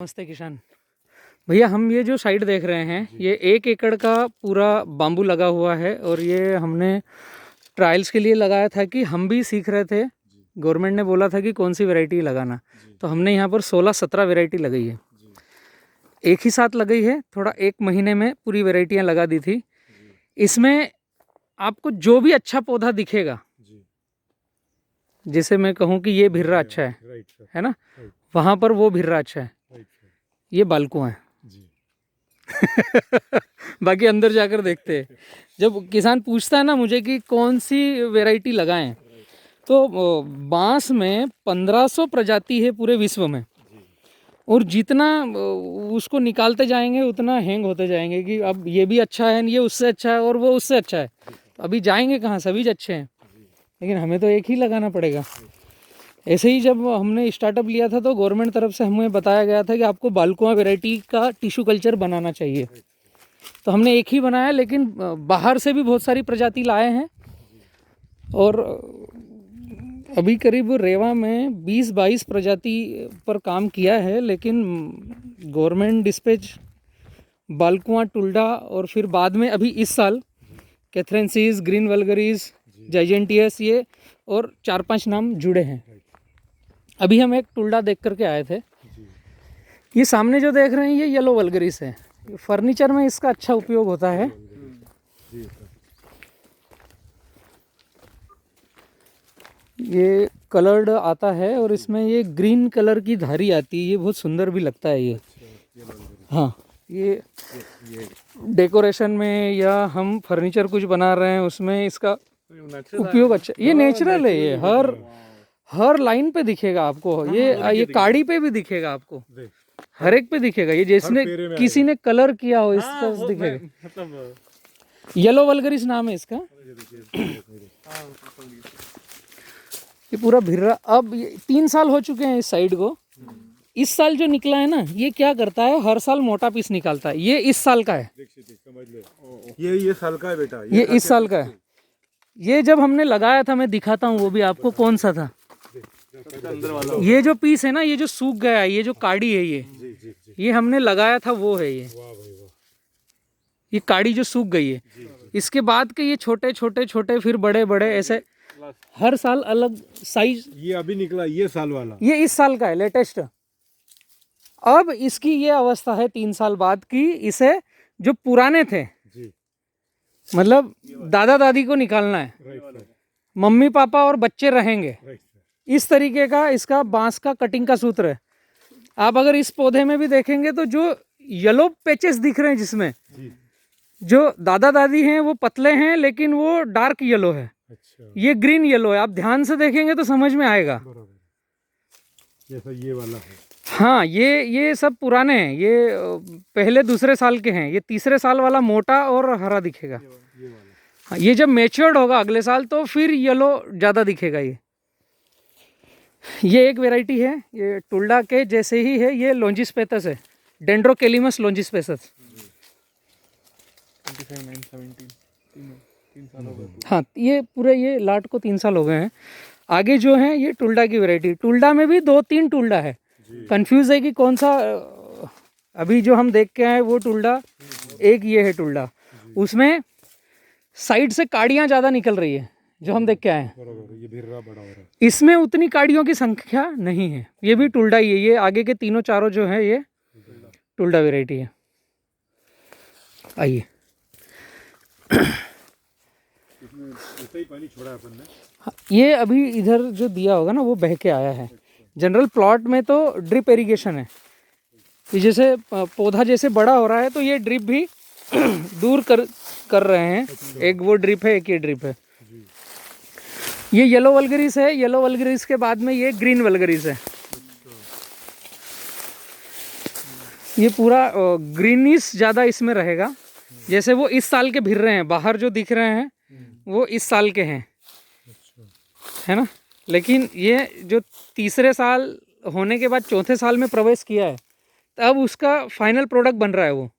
नमस्ते किसान भैया, हम ये जो साइड देख रहे हैं ये 1 एकड़ का पूरा बाम्बू लगा हुआ है और ये हमने ट्रायल्स के लिए लगाया था कि हम भी सीख रहे थे। गवर्नमेंट ने बोला था कि कौन सी वैरायटी लगाना, तो हमने यहाँ पर 16-17 वैरायटी लगाई है। एक ही साथ लगाई है, थोड़ा 1 महीने में पूरी वैरायटियाँ लगा दी थी। इसमें आपको जो भी अच्छा पौधा दिखेगा, जैसे मैं कहूँ कि ये भिर्रा अच्छा है ना, वहाँ पर वो भिर्रा अच्छा है, ये बालकुआं है। बाकी अंदर जाकर देखते हैं। जब किसान पूछता है ना मुझे कि कौन सी वैरायटी लगाएं, तो बांस में 1500 प्रजाति है पूरे विश्व में, और जितना उसको निकालते जाएंगे उतना हैंग होते जाएंगे कि अब ये भी अच्छा है, ये उससे अच्छा है और वो उससे अच्छा है। अभी जाएंगे कहाँ, सभी अच्छे हैं, लेकिन हमें तो एक ही लगाना पड़ेगा। ऐसे ही जब हमने स्टार्टअप लिया था तो गवर्नमेंट तरफ से हमें बताया गया था कि आपको बालकुआं वैरायटी का टिश्यू कल्चर बनाना चाहिए, तो हमने एक ही बनाया, लेकिन बाहर से भी बहुत सारी प्रजाति लाए हैं। और अभी करीब रेवा में 20-22 प्रजाति पर काम किया है, लेकिन गवर्नमेंट डिस्पैच बालकुआं, टुल्डा और फिर बाद में अभी इस साल कैथरेंसीज, ग्रीन वल्गरीज, जाइजेंटियस, ये और 4-5 नाम जुड़े हैं। अभी हम एक टुल्डा देख करके आए थे। ये सामने जो देख रहे हैं ये येलो वल्गरिस है। फर्नीचर में इसका अच्छा उपयोग होता है। ये कलर्ड आता है और इसमें ये ग्रीन कलर की धारी आती है, ये बहुत सुंदर भी लगता है ये। हाँ, ये डेकोरेशन में या हम फर्नीचर कुछ बना रहे हैं उसमें इसका उपयोग अच्छा, ये नेचुरल है। ये हर लाइन पे दिखेगा आपको, ये काड़ी पे भी दिखेगा आपको, हर एक पे दिखेगा। ये जिसने किसी ने कलर किया हो इसका दिखेगा। येलो वल्गरिस नाम है इसका। ये पूरा भिर्रा, अब 3 साल हो चुके हैं इस साइड को। इस साल जो निकला है ना, ये क्या करता है, हर साल मोटा पीस निकालता है। ये इस साल का है, ये साल का है बेटा, ये इस साल का है। ये जब हमने लगाया था, मैं दिखाता हूँ वो भी आपको कौन सा था। ये जो पीस है ना, ये जो सूख गया है, ये जो काड़ी है, ये हमने लगाया था वो है। ये काड़ी जो सूख गई है, इसके बाद के ये छोटे छोटे छोटे फिर बड़े बड़े, ऐसे हर साल अलग साइज। ये अभी निकला, ये साल वाला, ये इस साल का है, लेटेस्ट। अब इसकी ये अवस्था है 3 साल बाद की। इसे जो पुराने थे, मतलब दादा दादी को निकालना है, मम्मी पापा और बच्चे रहेंगे, इस तरीके का इसका बांस का कटिंग का सूत्र है। आप अगर इस पौधे में भी देखेंगे तो जो येलो पैचेस दिख रहे हैं, जिसमें जो दादा दादी हैं वो पतले हैं, लेकिन वो डार्क येलो है। ये ग्रीन येलो है। आप ध्यान से देखेंगे तो समझ में आएगा। जैसा ये वाला है। हाँ, ये सब पुराने हैं, ये पहले दूसरे साल के हैं। ये तीसरे साल वाला मोटा और हरा दिखेगा। हाँ, ये जब मैच्योर्ड होगा अगले साल तो फिर येलो ज़्यादा दिखेगा। ये एक वैरायटी है, ये टुल्डा के जैसे ही है। ये लॉन्जिस्पेथस है, डेंड्रोकेलिमस लॉन्जिस्पेथस। हाँ, ये पूरे ये लाट को 3 साल हो गए हैं। आगे जो है ये टुल्डा की वैरायटी। टुल्डा में भी 2-3 टुल्डा है, कंफ्यूज है कि कौन सा। अभी जो हम देख के आए वो टुल्डा, एक ये है टुल्डा, उसमें साइड से काड़ियाँ ज़्यादा निकल रही है जो हम देख के आए हैं। ये भिर्रा बड़ा हो रहा है। इसमें उतनी काड़ियों की संख्या नहीं है। ये भी टुल्डा ही है। ये आगे के तीनों चारों जो है ये टुल्डा वैरायटी है। आइए, ही पानी छोड़ा अपन ने। ये अभी इधर जो दिया होगा ना वो बह के आया है। जनरल प्लॉट में तो ड्रिप इरिगेशन है। ये जैसे पौधा जैसे बड़ा हो रहा है तो ये ड्रिप भी दूर कर रहे हैं। एक वो ड्रिप है, एक ये ड्रिप है। ये येलो वल्गरिस है। येलो वल्गरिस के बाद में ये ग्रीन वल्गरिस है। ये पूरा ग्रीनिश ज़्यादा इसमें रहेगा। जैसे वो इस साल के भिर रहे हैं, बाहर जो दिख रहे हैं वो इस साल के हैं, है ना। लेकिन ये जो तीसरे साल होने के बाद चौथे साल में प्रवेश किया है, तब उसका फाइनल प्रोडक्ट बन रहा है वो।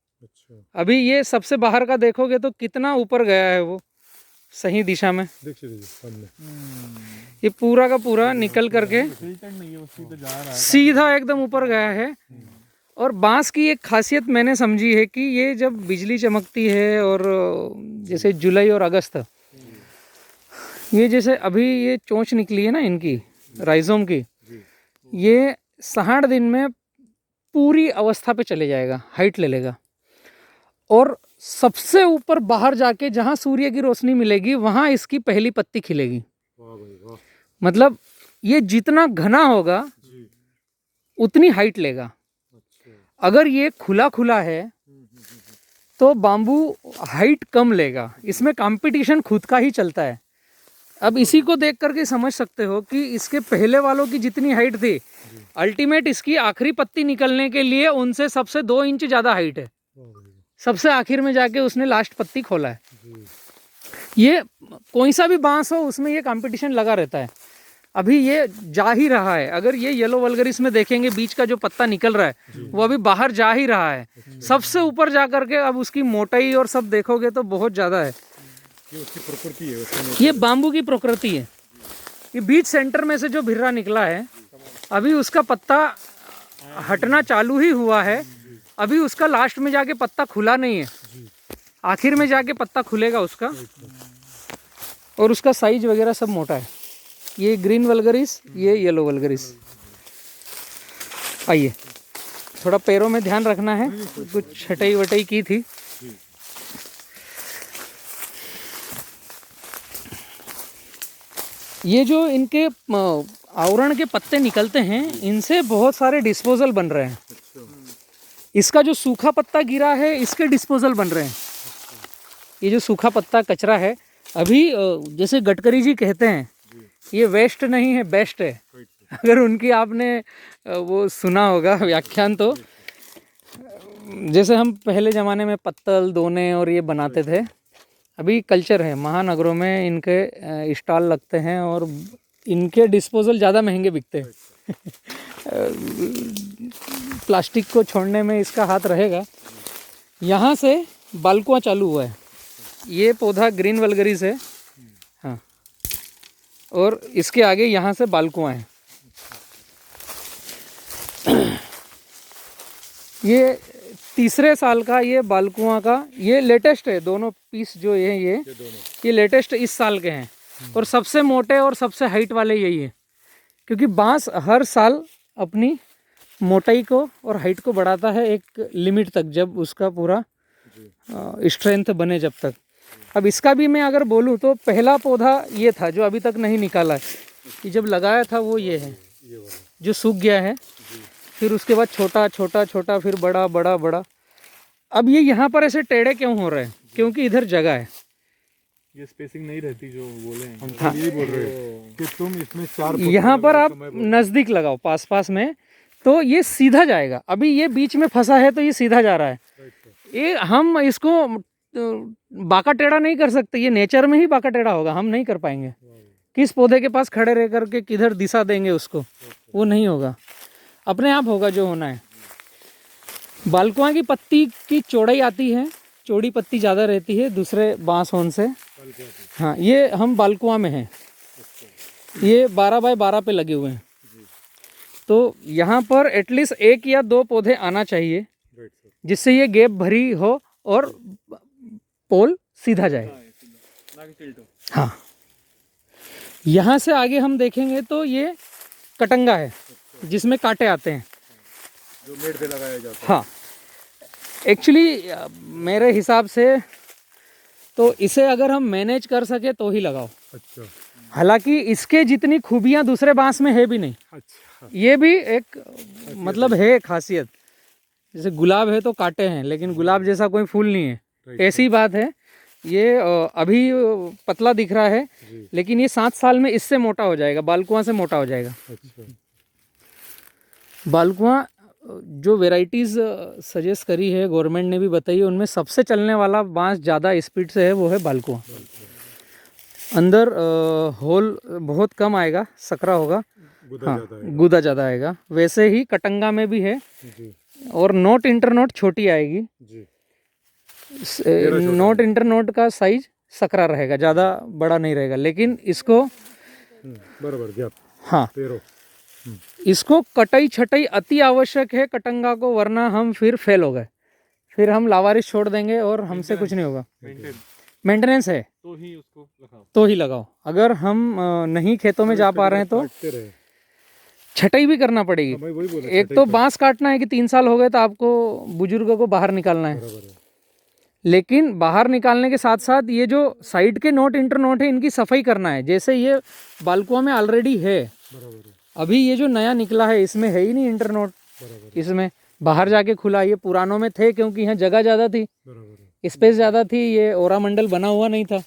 अभी ये सबसे बाहर का देखोगे तो कितना ऊपर गया है वो, सही दिशा में। ये पूरा का पूरा निकल करके सीधा एकदम ऊपर गया है। और बांस की एक खासियत मैंने समझी है कि ये जब बिजली चमकती है और जैसे जुलाई और अगस्त, ये जैसे अभी ये चोंच निकली है ना इनकी राइजोम की, ये 60 दिन में पूरी अवस्था पे चले जाएगा, हाइट ले लेगा और सबसे ऊपर बाहर जाके जहाँ सूर्य की रोशनी मिलेगी वहाँ इसकी पहली पत्ती खिलेगी। वाह भाई वाह। मतलब ये जितना घना होगा जी। उतनी हाइट लेगा। अच्छा। अगर ये खुला खुला है तो बाम्बू हाइट कम लेगा, इसमें कंपटीशन खुद का ही चलता है। अब इसी को देख करके समझ सकते हो कि इसके पहले वालों की जितनी हाइट थी, अल्टीमेट इसकी आखिरी पत्ती निकलने के लिए उनसे सबसे 2 इंच ज़्यादा हाइट है। वाह भाई वाह। सबसे आखिर में जाके उसने लास्ट पत्ती खोला है। जी। ये कोई सा भी बांस हो उसमें ये कंपटीशन लगा रहता है। अभी ये जा ही रहा है, अगर ये येलो वल्गरिस में देखेंगे बीच का जो पत्ता निकल रहा है वो अभी बाहर जा ही रहा है। सबसे ऊपर जा करके अब उसकी मोटाई और सब देखोगे तो बहुत ज़्यादा है। ये उसकी प्रकृति है, उसकी ये बाम्बू की प्रकृति है। ये बीच सेंटर में से जो भिर्रा निकला है अभी उसका पत्ता हटना चालू ही हुआ है, अभी उसका लास्ट में जाके पत्ता खुला नहीं है, आखिर में जाके पत्ता खुलेगा उसका। और उसका साइज वगैरह सब मोटा है। ये ग्रीन वल्गरिस, ये येलो वल्गरिस। आइए, थोड़ा पैरों में ध्यान रखना है, कुछ छटाई वटाई की थी। ये जो इनके आवरण के पत्ते निकलते हैं इनसे बहुत सारे डिस्पोजल बन रहे हैं। इसका जो सूखा पत्ता गिरा है इसके डिस्पोजल बन रहे हैं। ये जो सूखा पत्ता कचरा है अभी जैसे गडकरी जी कहते हैं ये वेस्ट नहीं है बेस्ट है। अगर उनकी आपने वो सुना होगा व्याख्यान, तो जैसे हम पहले ज़माने में पत्तल दोने और ये बनाते थे, अभी कल्चर है महानगरों में इनके स्टॉल लगते हैं और इनके डिस्पोजल ज़्यादा महंगे बिकते हैं। प्लास्टिक को छोड़ने में इसका हाथ रहेगा। यहाँ से बालकुआ चालू हुआ है। ये पौधा ग्रीन वल्गरिस है, हाँ, और इसके आगे यहाँ से बालकुआ है। ये तीसरे साल का ये बालकुआ का ये लेटेस्ट है। दोनों पीस जो ये लेटेस्ट इस साल के हैं और सबसे मोटे और सबसे हाइट वाले यही है, क्योंकि बांस हर साल अपनी मोटाई को और हाइट को बढ़ाता है एक लिमिट तक, जब उसका पूरा स्ट्रेंथ बने जब तक। अब इसका भी मैं अगर बोलूँ तो पहला पौधा ये था जो अभी तक नहीं निकाला है। कि जब लगाया था वो ये है जो सूख गया है, फिर उसके बाद छोटा छोटा छोटा, फिर बड़ा बड़ा बड़ा। अब ये यहाँ पर ऐसे टेढ़े क्यों हो रहे हैं? क्योंकि इधर जगह है, ये स्पेसिंग नहीं रहती जो बोले हैं। हम यही बोल रहे हैं कि तुम इसमें 4 यहाँ पर आप नज़दीक लगाओ पास पास में तो ये सीधा जाएगा। अभी ये बीच में फंसा है तो ये सीधा जा रहा है। ये हम इसको बाका टेढ़ा नहीं कर सकते, ये नेचर में ही बाका टेढ़ा होगा, हम नहीं कर पाएंगे। किस पौधे के पास खड़े रह करके किधर दिशा देंगे उसको, वो नहीं होगा, अपने आप होगा जो होना है। बालकुआ की पत्ती की चौड़ाई आती है, चौड़ी पत्ती ज़्यादा रहती है दूसरे बांस होन से। हाँ, ये हम बालकुआ में हैं, ये 12 बाय 12 पे लगे हुए हैं, तो यहाँ पर एटलीस्ट 1 या 2 पौधे आना चाहिए जिससे ये गैप भरी हो और पोल सीधा जाए। हाँ, यहाँ से आगे हम देखेंगे तो ये कटंगा है जिसमें कांटे आते हैं, जो मेड़ पे लगाया जाता है। हाँ, एक्चुअली मेरे हिसाब से तो इसे अगर हम मैनेज कर सके तो ही लगाओ। अच्छा। हालांकि इसके जितनी खूबियाँ दूसरे बांस में है भी नहीं। अच्छा। ये भी एक मतलब है खासियत। जैसे गुलाब है तो कांटे हैं, लेकिन गुलाब जैसा कोई फूल नहीं है, ऐसी बात है। ये अभी पतला दिख रहा है लेकिन ये 7 साल में इससे मोटा हो जाएगा, बालकुआ से मोटा हो जाएगा। अच्छा। बालकुआ जो वेराइटीज़ सजेस्ट करी है गवर्नमेंट ने भी बताई है, उनमें सबसे चलने वाला बांस ज़्यादा स्पीड से है वो है बालकुआ। अंदर होल बहुत कम आएगा, सकरा होगा, हाँ, गुदा ज़्यादा आएगा। वैसे ही कटंगा में भी है और नोट इंटरनोट छोटी आएगी। नोट इंटरनोट का साइज सकरा रहेगा, ज़्यादा बड़ा नहीं रहेगा, लेकिन इसको बराबर गैप, हाँ, इसको कटाई छटाई अति आवश्यक है कटंगा को, वरना हम फिर फेल हो गए, फिर हम लावारिस छोड़ देंगे और हमसे कुछ नहीं होगा। मेंटेनेंस है तो ही उसको लगाओ। तो ही लगाओ। अगर हम नहीं खेतों में जा पा रहे हैं तो काटते रहे। छटाई भी करना पड़ेगी। मैं वही बोला, एक तो बांस काटना है कि 3 साल हो गए तो आपको बुजुर्गों को बाहर निकालना है, बराबर है। लेकिन बाहर निकालने के साथ साथ ये जो साइड के नोट इंटर नोट है इनकी सफाई करना है। जैसे ये बालकुआ में ऑलरेडी है, बराबर है। अभी ये जो नया निकला है इसमें है ही नहीं इंटर नोट, बराबर इसमें बाहर जाके खुला। ये पुरानों में थे क्योंकि यहाँ जगह ज़्यादा थी, बराबर है। स्पेस ज़्यादा थी, ये ओरा मंडल बना हुआ नहीं था।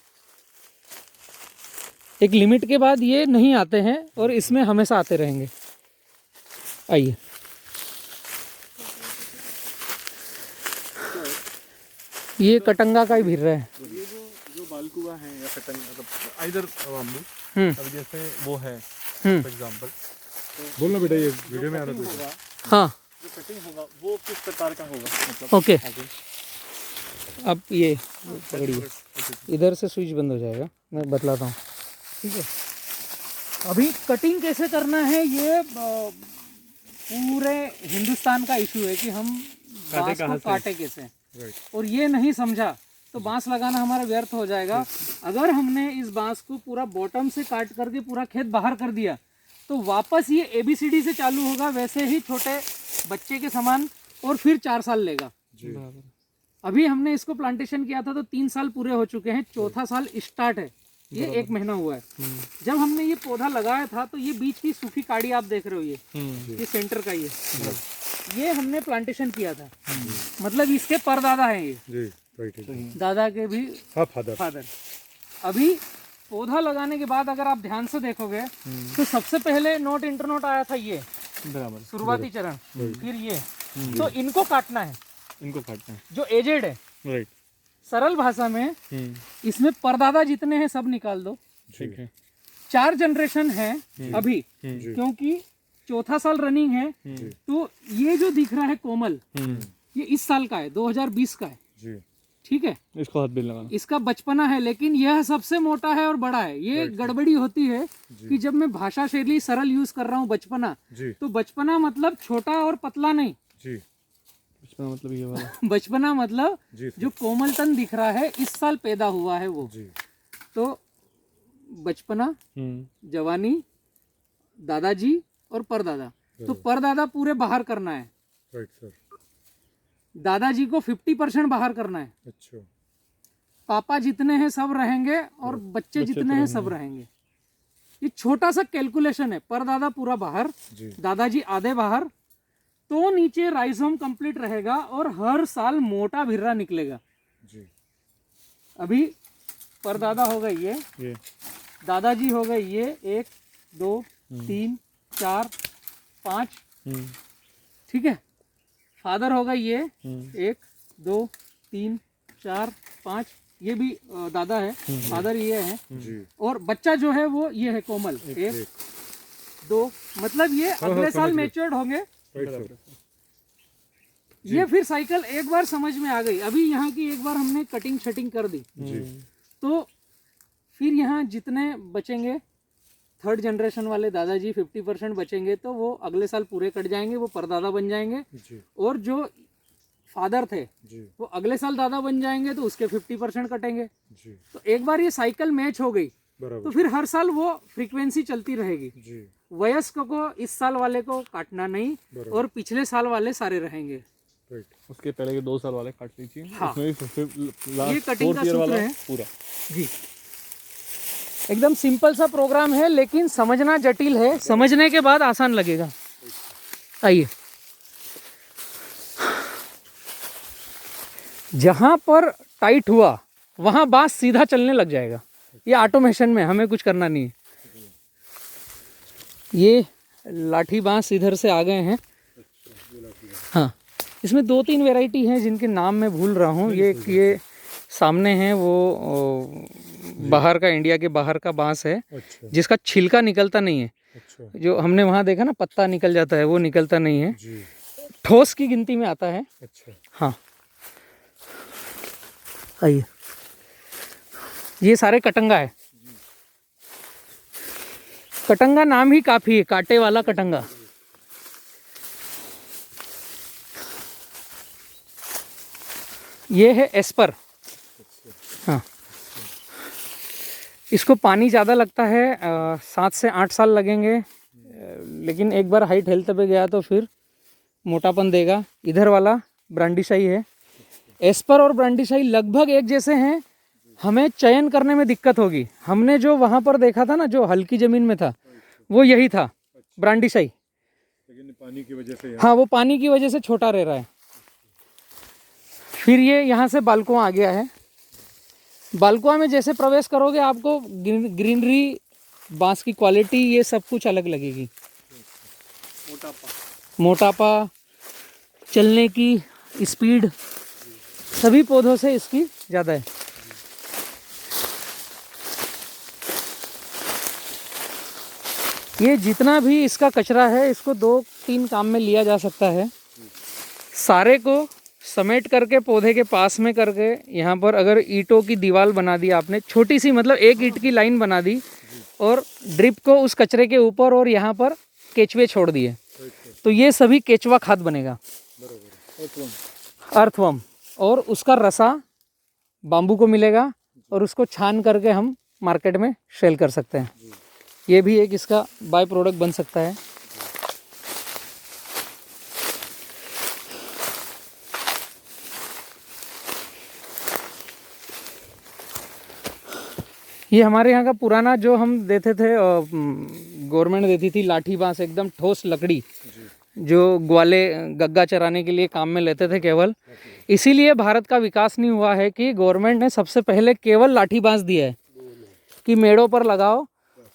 एक लिमिट के बाद ये नहीं आते हैं और इसमें हमेशा आते रहेंगे। आइए ये कटंगा का ही भिर रहा है। ये जो बालकुआ है या कटंग मतलब इधर बाम्बू, अब जैसे वो है फॉर एग्जांपल, बोलना बेटा ये वीडियो में आ रहा है। हाँ जो कटिंग होगा वो किस प्रकार का होगा, मतलब ओके। आगे? अब ये पकड़िए, इधर से स्विच बंद हो जाएगा, मैं बतलाता हूँ, ठीक है। अभी कटिंग कैसे करना है ये पूरे हिंदुस्तान का इशू है कि हम बांस को काटे कैसे, और ये नहीं समझा तो बांस लगाना हमारा व्यर्थ हो जाएगा। अगर हमने इस बांस को पूरा बॉटम से काट करके पूरा खेत बाहर कर दिया तो वापस ये ABCD से चालू होगा, वैसे ही छोटे बच्चे के समान, और फिर 4 साल लेगा। अभी हमने इसको प्लांटेशन किया था तो 3 साल पूरे हो चुके हैं, चौथा साल स्टार्ट है, ये 1 महीना हुआ है। जब हमने ये पौधा लगाया था तो ये बीच की सूखी काड़ी आप देख रहे हो, ये सेंटर का ये हमने प्लांटेशन किया था, मतलब इसके परदादा हैं ये, जी राइट है। दादा के भी हाँ फादर। अभी पौधा लगाने के बाद अगर आप ध्यान से देखोगे तो सबसे पहले नोट इंटर नोट आया था ये, बराबर शुरुआती चरण, फिर ये, तो इनको काटना है, इनको काटना है, जो एजेड है। राइट। सरल भाषा में इसमें परदादा जितने हैं सब निकाल दो, ठीक है। 4 जनरेशन है अभी, क्योंकि चौथा साल रनिंग है। तो ये जो दिख रहा है कोमल, ये इस साल का है, 2020 का है, ठीक है। इसको हाथ भी लगाना, इसका बचपना है, लेकिन यह सबसे मोटा है और बड़ा है। ये गड़बड़ी होती है कि जब मैं भाषा शैली सरल यूज कर रहा हूँ बचपना, तो बचपना मतलब छोटा और पतला नहीं, बचपना मतलब ये वाला बचपना मतलब जो कोमल तन दिख रहा है इस साल पैदा हुआ है वो। तो बचपना, जवानी, दादाजी और परदादा। तो परदादा पूरे बाहर करना है, राइट सर। दादाजी को 50% बाहर करना है। अच्छा। पापा जितने हैं सब रहेंगे और बच्चे जितने हैं सब रहेंगे। ये छोटा सा कैलकुलेशन है, परदादा पूरा बाहर, दादाजी आधे बाहर, तो नीचे राइजोम कंप्लीट रहेगा और हर साल मोटा भिर्रा निकलेगा। अभी परदादा हो गई ये, दादाजी हो गई ये 1 2 3 4 5, ठीक है। फादर होगा ये 1 2 3 4 5, ये भी दादा है, फादर ये है, और बच्चा जो है वो ये है कोमल, 1 2, मतलब ये अगले साल मैच्योर्ड होंगे। ये फिर साइकिल एक बार समझ में आ गई। अभी यहाँ की एक बार हमने कटिंग शटिंग कर दी तो फिर यहाँ जितने बचेंगे, 3rd जनरेशन वाले दादाजी 50% बचेंगे, तो वो अगले साल पूरे कट जाएंगे, वो परदादा बन जाएंगे। और जो फादर थे वो अगले साल दादा बन जाएंगे, तो उसके 50% कटेंगे। तो एक बार ये साइकिल मैच हो गई तो फिर हर साल वो फ्रीक्वेंसी चलती रहेगी। वयस्क को इस साल वाले को काटना नहीं, और पिछले साल वाले सारे रहेंगे। उसके पहले के 2 साल वाले काट लीजिए। हाँ, ये कटिंग का सूत्र है पूरा जी। एकदम सिंपल सा प्रोग्राम है, लेकिन समझना जटिल है, समझने के बाद आसान लगेगा। आइए, जहां पर टाइट हुआ वहां बांस सीधा चलने लग जाएगा। ये ऑटोमेशन में, हमें कुछ करना नहीं है। ये लाठी बांस इधर से आ गए हैं। हाँ, इसमें 2-3 वैरायटी हैं जिनके नाम मैं भूल रहा हूँ। ये सामने है वो बाहर का, इंडिया के बाहर का बांस है, जिसका छिलका निकलता नहीं है। जो हमने वहाँ देखा ना, पत्ता निकल जाता है, वो निकलता नहीं है, ठोस की गिनती में आता है। हाँ, आइए, ये सारे कटंगा है। कटंगा नाम ही काफी है, कांटे वाला कटंगा। ये है एस्पर। हाँ, इसको पानी ज़्यादा लगता है, 7 से 8 साल लगेंगे, लेकिन एक बार हाइट हेल्थ पे गया तो फिर मोटापन देगा। इधर वाला ब्रांडीशाही है। एस्पर और ब्रांडीशाही लगभग एक जैसे हैं, हमें चयन करने में दिक्कत होगी। हमने जो वहाँ पर देखा था ना, जो हल्की ज़मीन में था, वो यही था ब्रांडीशाही, लेकिन पानी की वजह से हाँ वो पानी की वजह से छोटा रह रहा है। फिर ये यहाँ से बालकुआं आ गया है। बालकुआं में जैसे प्रवेश करोगे आपको ग्रीनरी, बांस की क्वालिटी, ये सब कुछ अलग लगेगी। मोटापा, चलने की स्पीड सभी पौधों से इसकी ज़्यादा है। ये जितना भी इसका कचरा है, इसको 2-3 काम में लिया जा सकता है। सारे को समेट करके पौधे के पास में करके यहाँ पर अगर ईंटों की दीवार बना दी आपने, छोटी सी, मतलब 1 ईंट की लाइन बना दी, और ड्रिप को उस कचरे के ऊपर और यहाँ पर केचुए छोड़ दिए, तो ये सभी केचुआ खाद बनेगा, अर्थवर्म। और उसका रसा बाम्बू को मिलेगा और उसको छान करके हम मार्केट में सेल कर सकते हैं। ये भी एक इसका बाय प्रोडक्ट बन सकता है। ये हमारे यहाँ का पुराना जो हम देते थे, गवर्नमेंट देती थी, लाठी बांस, एकदम ठोस लकड़ी, जो ग्वाले गग्गा चराने के लिए काम में लेते थे केवल। इसीलिए भारत का विकास नहीं हुआ है कि गवर्नमेंट ने सबसे पहले केवल लाठी बांस दिया है कि मेड़ों पर लगाओ,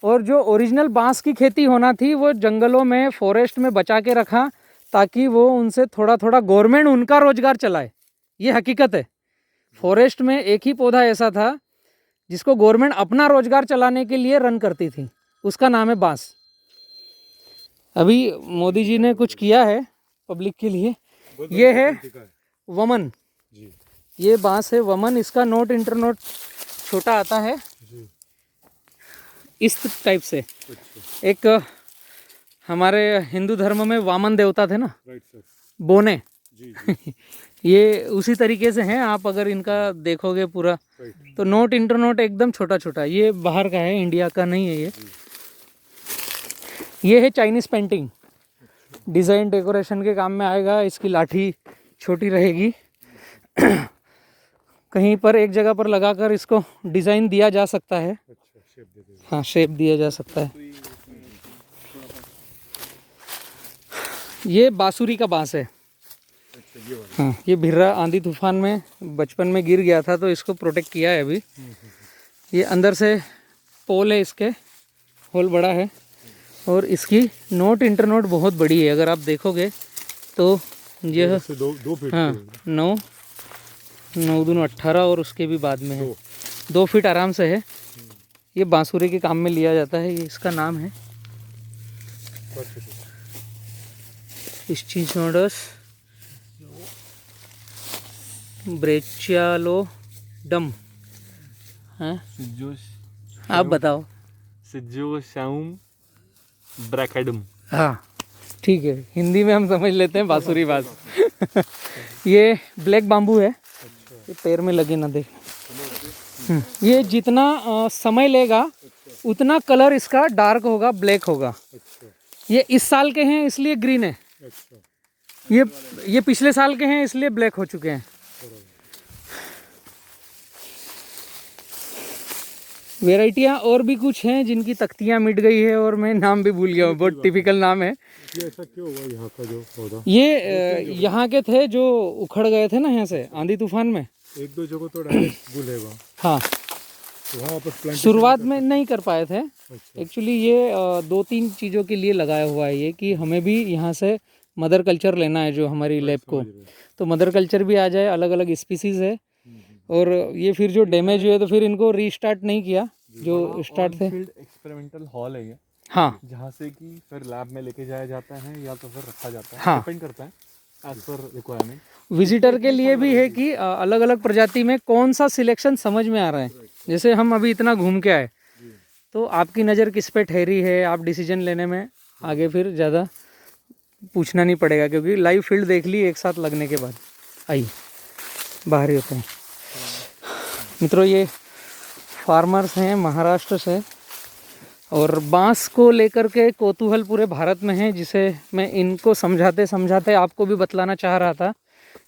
और जो ओरिजिनल बांस की खेती होना थी वो जंगलों में, फॉरेस्ट में बचा के रखा, ताकि वो उनसे थोड़ा थोड़ा गवर्नमेंट उनका रोजगार चलाए। ये हकीकत है। फॉरेस्ट में एक ही पौधा ऐसा था जिसको गवर्नमेंट अपना रोजगार चलाने के लिए रन करती थी, उसका नाम है बांस। अभी मोदी जी ने कुछ किया है पब्लिक के लिए। ये है वमन, ये बांस है वमन। इसका नोट इंटरनोट छोटा आता है इस टाइप से। एक हमारे हिंदू धर्म में वामन देवता थे ना, बोने, ये उसी तरीके से हैं। आप अगर इनका देखोगे पूरा, तो नोट इंटरनोट एकदम छोटा छोटा। ये बाहर का है, इंडिया का नहीं है। ये है चाइनीज पेंटिंग, डिज़ाइन डेकोरेशन के काम में आएगा। इसकी लाठी छोटी रहेगी, कहीं पर एक जगह पर लगाकर इसको डिज़ाइन दिया जा सकता है। हाँ, शेप दिया जा सकता है। ये बांसुरी का बांस है। हाँ, ये भिर्रा आंधी तूफान में बचपन में गिर गया था, तो इसको प्रोटेक्ट किया है अभी। ये अंदर से पोल है, इसके होल बड़ा है, और इसकी नोट इंटरनोट बहुत बड़ी है। अगर आप देखोगे तो यह 2 फीट, हाँ 9 दूनी 18, और उसके भी बाद में है 2 फीट आराम से है। ये बांसुरी के काम में लिया जाता है। ये इसका नाम है स्टिचोडस ब्रेचियालोडम। हाँ, आप बताओ। सिजोशाउम ब्रैकेडम। हाँ ठीक है, हिंदी में हम समझ लेते हैं बांसुरी बांस। ये ब्लैक बाम्बू है, ये पैर में लगे ना, देख। ये जितना समय लेगा उतना कलर इसका डार्क होगा, ब्लैक होगा। ये इस साल के हैं इसलिए ग्रीन है, ये पिछले साल के हैं इसलिए ब्लैक हो चुके हैं। वेराइटियाँ और भी कुछ हैं जिनकी तख्तियाँ मिट गई है और मैं नाम भी भूल गया हूँ, बहुत टिपिकल नाम है। ये ऐसा क्यों हुआ यहाँ का जो पौधा? ये यहाँ के थे जो उखड़ गए थे ना यहाँ से आंधी तूफान में। 1-2 जगह तो डायरेक्ट गुल है वहाँ। हाँ, तो वहाँ पर प्लांटेशन शुरुआत में नहीं कर पाए थे एक्चुअली। ये 2-3 चीज़ों के लिए लगाया हुआ है ये, कि हमें भी यहाँ से मदर कल्चर लेना है जो हमारी लैब को, तो मदर कल्चर भी आ जाए। अलग अलग स्पीसीज़ है, और ये फिर जो डैमेज हुए तो फिर इनको रीस्टार्ट नहीं किया, जो स्टार्ट थे। एक्सपेरिमेंटल हॉल है ये, हाँ, जहाँ से कि फिर लैब में लेके जाया जाता है या तो फिर रखा जाता है। हाँ, डिपेंड करता है एज पर रिक्वायरमेंट। विजिटर के लिए भी है कि अलग अलग प्रजाति में कौन सा सिलेक्शन समझ में आ रहा है। जैसे हम अभी इतना घूम के आए, तो आपकी नज़र किस पे ठहरी है, आप डिसीजन लेने में आगे फिर ज़्यादा पूछना नहीं पड़ेगा, क्योंकि लाइव फील्ड देख ली एक साथ लगने के बाद। आइए बाहर ही होते हैं मित्रों, ये फार्मर्स हैं महाराष्ट्र से, और बांस को लेकर के कौतूहल पूरे भारत में है, जिसे मैं इनको समझाते समझाते आपको भी बतलाना चाह रहा था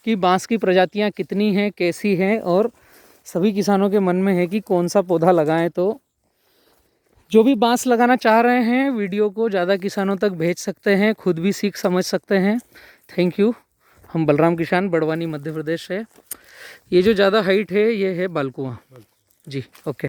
कि बांस की प्रजातियां कितनी हैं, कैसी हैं, और सभी किसानों के मन में है कि कौन सा पौधा लगाएं। तो जो भी बांस लगाना चाह रहे हैं वीडियो को ज़्यादा किसानों तक भेज सकते हैं, खुद भी सीख समझ सकते हैं। Thank you. हम बलराम किसान, बड़वानी, मध्य प्रदेश से। ये जो ज़्यादा हाइट है ये है बालकुआं जी। ओके।